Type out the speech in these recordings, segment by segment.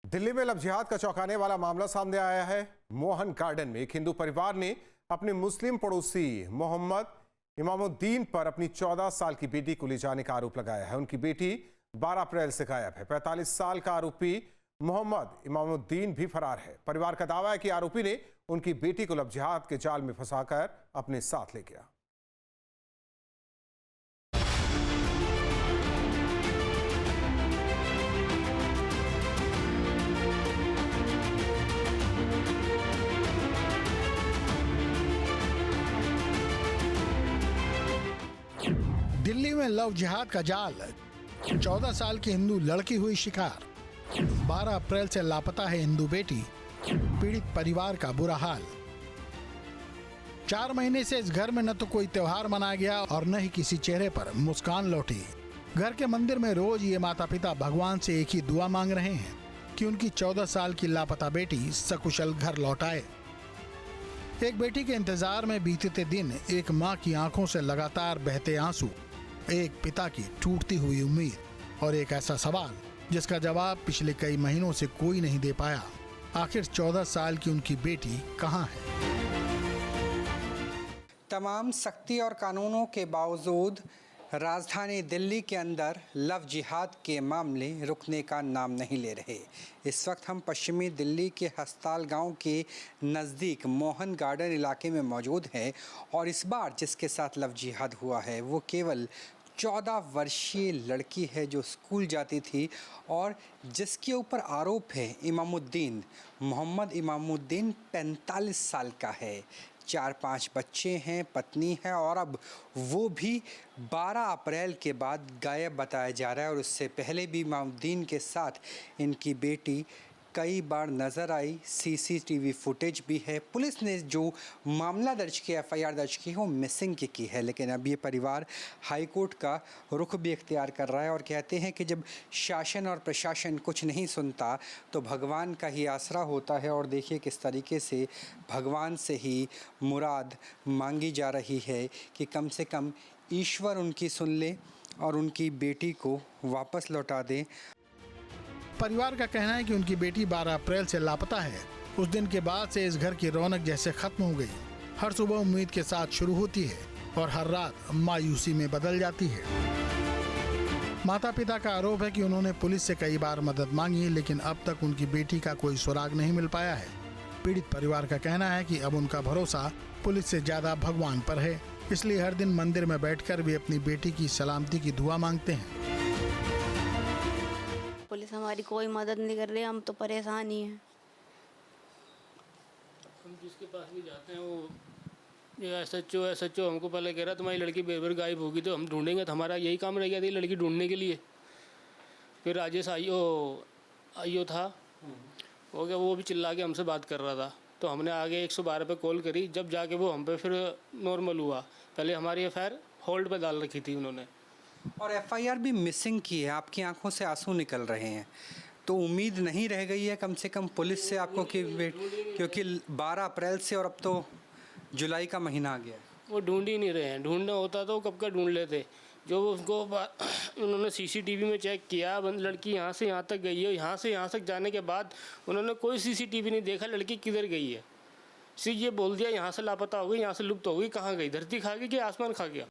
दिल्ली में लव जिहाद का चौंकाने वाला मामला सामने आया है। मोहन गार्डन में एक हिंदू परिवार ने अपने मुस्लिम पड़ोसी मोहम्मद इमामुद्दीन पर अपनी 14 साल की बेटी को ले जाने का आरोप लगाया है। उनकी बेटी 12 अप्रैल से गायब है। 45 साल का आरोपी मोहम्मद इमामुद्दीन भी फरार है। परिवार का दावा है कि आरोपी ने उनकी बेटी को लव जिहाद के जाल में फंसाकर अपने साथ ले गया। दिल्ली में लव जिहाद का जाल, 14 साल की हिंदू लड़की हुई शिकार। 12 अप्रैल से लापता है हिंदू बेटी, पीड़ित परिवार का बुरा हाल। 4 महीने से इस घर में न तो कोई त्योहार मनाया गया और न ही किसी चेहरे पर मुस्कान लौटी। घर के मंदिर में रोज ये माता पिता भगवान से एक ही दुआ मांग रहे हैं कि उनकी 14 साल की लापता बेटी सकुशल घर लौट आए। एक बेटी के इंतजार में बीतते दिन, एक माँ की आंखों से लगातार बहते आंसू, एक पिता की टूटती हुई उम्मीद और एक ऐसा सवाल जिसका जवाब पिछले कई महीनों से कोई नहीं दे पाया। आखिर 14 साल की उनकी बेटी कहाँ है? तमाम सख्ती और कानूनों के बावजूद राजधानी दिल्ली के अंदर लव जिहाद के मामले रुकने का नाम नहीं ले रहे। इस वक्त हम पश्चिमी दिल्ली के हस्ताल गांव के नज़दीक मोहन गार्डन इलाके में मौजूद हैं और इस बार जिसके साथ लव जिहाद हुआ है वो केवल 14 वर्षीय लड़की है जो स्कूल जाती थी और जिसके ऊपर आरोप है इमामुद्दीन, मोहम्मद इमामुद्दीन 45 साल का है। 4-5 बच्चे हैं, पत्नी है और अब वो भी 12 अप्रैल के बाद गायब बताया जा रहा है। और उससे पहले भी इमामुद्दीन के साथ इनकी बेटी कई बार नज़र आई। सीसीटीवी फुटेज भी है। पुलिस ने जो मामला दर्ज किया, एफआईआर दर्ज की है, वो मिसिंग की है। लेकिन अब ये परिवार हाई कोर्ट का रुख भी इख्तियार कर रहा है और कहते हैं कि जब शासन और प्रशासन कुछ नहीं सुनता तो भगवान का ही आसरा होता है। और देखिए किस तरीके से भगवान से ही मुराद मांगी जा रही है कि कम से कम ईश्वर उनकी सुन ले और उनकी बेटी को वापस लौटा दे। परिवार का कहना है कि उनकी बेटी 12 अप्रैल से लापता है। उस दिन के बाद से इस घर की रौनक जैसे खत्म हो गई। हर सुबह उम्मीद के साथ शुरू होती है और हर रात मायूसी में बदल जाती है। माता पिता का आरोप है कि उन्होंने पुलिस से कई बार मदद मांगी लेकिन अब तक उनकी बेटी का कोई सुराग नहीं मिल पाया है। पीड़ित परिवार का कहना है कि अब उनका भरोसा पुलिस से ज्यादा भगवान पर है, इसलिए हर दिन मंदिर में बैठकर वे अपनी बेटी की सलामती की दुआ मांगते हैं। पुलिस हमारी कोई मदद नहीं कर रही, हम तो परेशान ही हैं। हम जिसके पास भी जाते हैं वो ये SHO हमको पहले कह रहा तुम्हारी लड़की बेबर गायब होगी तो हम ढूंढेंगे। तो हमारा यही काम रह गया था लड़की ढूंढने के लिए। फिर राजेश आईओ था, हो गया, वो भी चिल्ला के हमसे बात कर रहा था तो हमने आगे 112 पे कॉल करी। जब जाके वो हम पे फिर नॉर्मल हुआ। पहले हमारी एफआईआर होल्ड पे डाल रखी थी उन्होंने और एफआईआर भी मिसिंग की है। आपकी आंखों से आंसू निकल रहे हैं तो उम्मीद नहीं रह गई है कम से कम पुलिस से आपको कि क्योंकि 12 अप्रैल से और अब तो जुलाई का महीना आ गया। वो ढूंढ ही नहीं रहे हैं। ढूंढना होता तो कब का ढूंढ लेते। जो उसको उन्होंने सीसीटीवी में चेक किया, लड़की यहाँ से यहाँ तक गई है। यहाँ से यहाँ तक जाने के बाद उन्होंने कोई सीसीटीवी नहीं देखा लड़की किधर गई है। सिर्फ ये बोल दिया यहाँ से लापता हो गई, यहाँ से लुप्त हो गई। कहाँ गई? धरती खा गई कि आसमान खा गया?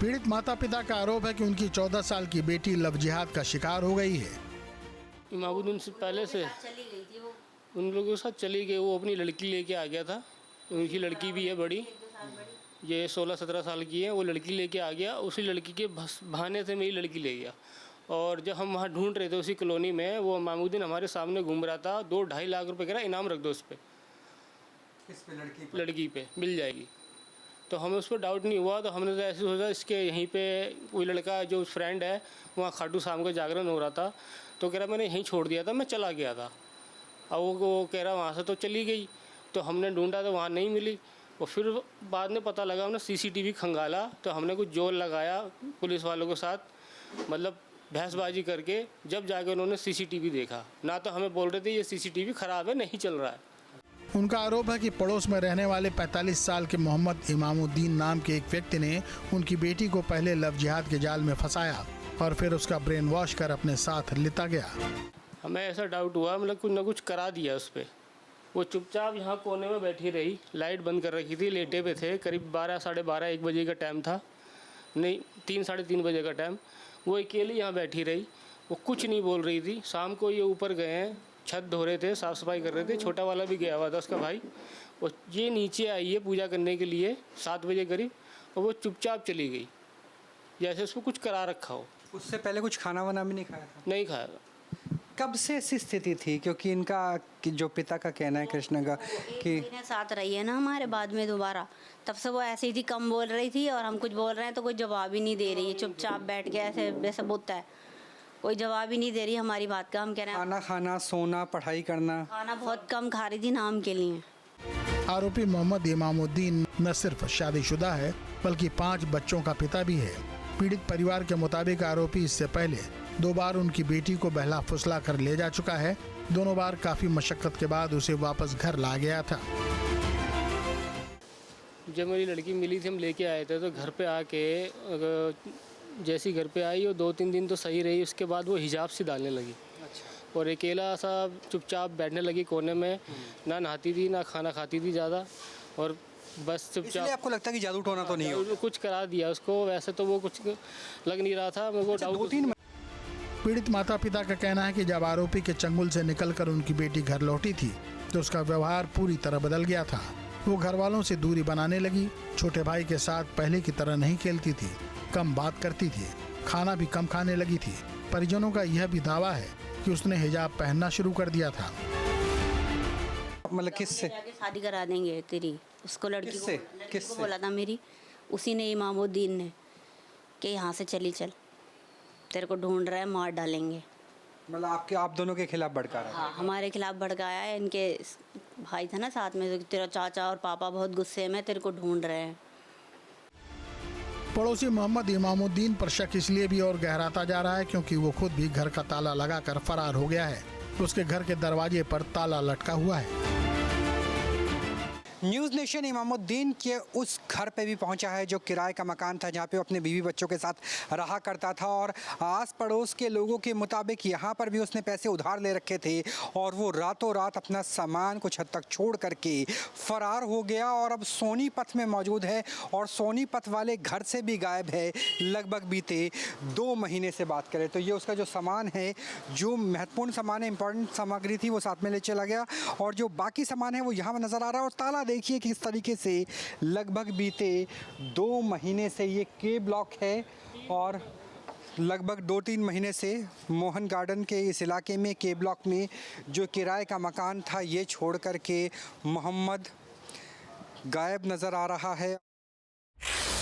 पीड़ित माता पिता का आरोप है कि उनकी 14 साल की बेटी लव जिहाद का शिकार हो गई है। इमामुद्दीन से पहले से उन लोगों के साथ चली गई। वो अपनी लड़की लेके आ गया था। उनकी लड़की भी है बड़ी, ये 16-17 साल की है। वो लड़की लेके आ गया। उसी लड़की के बहाने से मेरी लड़की ले गया। और जब हम वहाँ ढूंढ रहे थे उसी कॉलोनी में, वो इमामुद्दीन हमारे सामने घूम रहा था। 2-2.5 लाख रुपए कह रहा इनाम रख दो उस पर, लड़की पे मिल जाएगी। तो हमें उस पर डाउट नहीं हुआ। तो हमने तो ऐसे सोचा इसके यहीं पे कोई लड़का जो फ्रेंड है वहाँ खाटू शाम का जागरण हो रहा था तो कह रहा मैंने यहीं छोड़ दिया था, मैं चला गया था। अब वो कह रहा वहाँ से तो चली गई। तो हमने ढूंढा तो वहाँ नहीं मिली। और फिर बाद में पता लगा, हमने सीसीटीवी खंगाला तो हमने कुछ जोर लगाया पुलिस वालों के साथ, मतलब बहसबाजी करके। जब जाके उन्होंने सीसीटीवी देखा ना तो हमें बोल रहे थे ये सीसीटीवी ख़राब है, नहीं चल रहा है। उनका आरोप है कि पड़ोस में रहने वाले 45 साल के मोहम्मद इमामुद्दीन नाम के एक व्यक्ति ने उनकी बेटी को पहले लव जिहाद के जाल में फंसाया और फिर उसका ब्रेन वॉश कर अपने साथ लेता गया। हमें ऐसा डाउट हुआ मतलब कुछ ना कुछ करा दिया उस पर। वो चुपचाप यहाँ कोने में बैठी रही, लाइट बंद कर रखी थी, लेटे पे थे, करीब 12 साढ़े 12 1 बजे का टाइम था, नहीं 3 साढ़े 3 बजे का टाइम। वो अकेली यहाँ बैठी रही, वो कुछ नहीं बोल रही थी। शाम को ये ऊपर गए हैं, छत धो रहे थे, साफ़ सफाई कर रहे थे, छोटा वाला भी गया हुआ था उसका भाई। और ये नीचे आई है पूजा करने के लिए 7 बजे करीब, और वो चुपचाप चली गई जैसे उसको कुछ करा रखा हो। उससे पहले कुछ खाना वाना भी नहीं खाया था? नहीं खाया। कब से ऐसी स्थिति थी? क्योंकि इनका जो पिता का कहना है कृष्ण का कि महीने साथ रही है ना हमारे बाद में दोबारा, तब से वो ऐसी थी, कम बोल रही थी, और हम कुछ बोल रहे हैं तो कोई जवाब ही नहीं दे रही है, चुपचाप बैठ के ऐसे जैसे बोलता है, कोई जवाब ही नहीं दे रही हमारी बात का। हम कह रहे हैं खाना खाना, सोना, पढ़ाई करना। खाना बहुत कम खा रही थी नाम के लिए। आरोपी मोहम्मद इमामुद्दीन न सिर्फ शादीशुदा है बल्कि 5 बच्चों का पिता भी है। पीड़ित परिवार के मुताबिक आरोपी इससे पहले 2 बार उनकी बेटी को बहला फुसला कर ले जा चुका है। दोनों बार काफी मशक्कत के बाद उसे वापस घर ला गया था। जब मेरी लड़की मिली थी, हम लेके आए थे, तो घर पे आके जैसी घर पे आई, वो 2-3 दिन तो सही रही, उसके बाद वो हिजाब सी डालने लगी। और अकेला सा चुपचाप बैठने लगी कोने में, ना नहाती थी ना खाना खाती थी ज़्यादा, और बस इसलिए चुपचाप। आपको लगता है कि जादू टोना तो नहीं हो? कुछ करा दिया उसको, वैसे तो वो कुछ लग नहीं रहा था मेरे को। डाउट 2-3 पीड़ित माता पिता का कहना है कि जब आरोपी के चंगुल से निकलकर उनकी बेटी घर लौटी थी तो उसका व्यवहार पूरी तरह बदल गया था। वो घर वालों से दूरी बनाने लगी, छोटे भाई के साथ पहले की तरह नहीं खेलती थी, कम बात करती थी, खाना भी कम खाने लगी थी। परिजनों का यह भी दावा है कि उसने हिजाब पहनना शुरू कर दिया था। मतलब किससे? जाके शादी करा देंगे तेरी, उसको लड़की किससे? को किससे? बोला था मेरी, उसी ने, इमामुद्दीन ने, कि यहाँ से चली चल, तेरे को ढूंढ रहा है, मार डालेंगे। मतलब आप दोनों के खिलाफ भड़का रहा है? हाँ, हमारे खिलाफ भड़काया है। इनके भाई था ना साथ में, तेरा चाचा और पापा बहुत गुस्से में, तेरे को ढूंढ रहे हैं। पड़ोसी मोहम्मद इमामुद्दीन पर शक इसलिए भी और गहराता जा रहा है क्योंकि वो खुद भी घर का ताला लगाकर फरार हो गया है। उसके घर के दरवाजे पर ताला लटका हुआ है। न्यूज़ नेशन इमामुद्दीन के उस घर पे भी पहुंचा है जो किराए का मकान था, जहां पे वो अपने बीवी बच्चों के साथ रहा करता था। और आस पड़ोस के लोगों के मुताबिक यहां पर भी उसने पैसे उधार ले रखे थे और वो रातों रात अपना सामान कुछ हद तक छोड़ करके फरार हो गया और अब सोनीपत में मौजूद है और सोनीपत वाले घर से भी गायब है लगभग बीते 2 महीने से। बात करें तो ये उसका जो सामान है, जो महत्वपूर्ण सामान है, इंपॉर्टेंट सामग्री थी, वो साथ में ले चला गया और जो बाकी सामान है वो यहाँ नज़र आ रहा है। और ताला देखिए किस तरीके से लगभग बीते 2 महीने से ये के ब्लॉक है और लगभग 2-3 महीने से मोहन गार्डन के इस इलाके में के ब्लॉक में जो किराए का मकान था ये छोड़ कर के मोहम्मद गायब नज़र आ रहा है।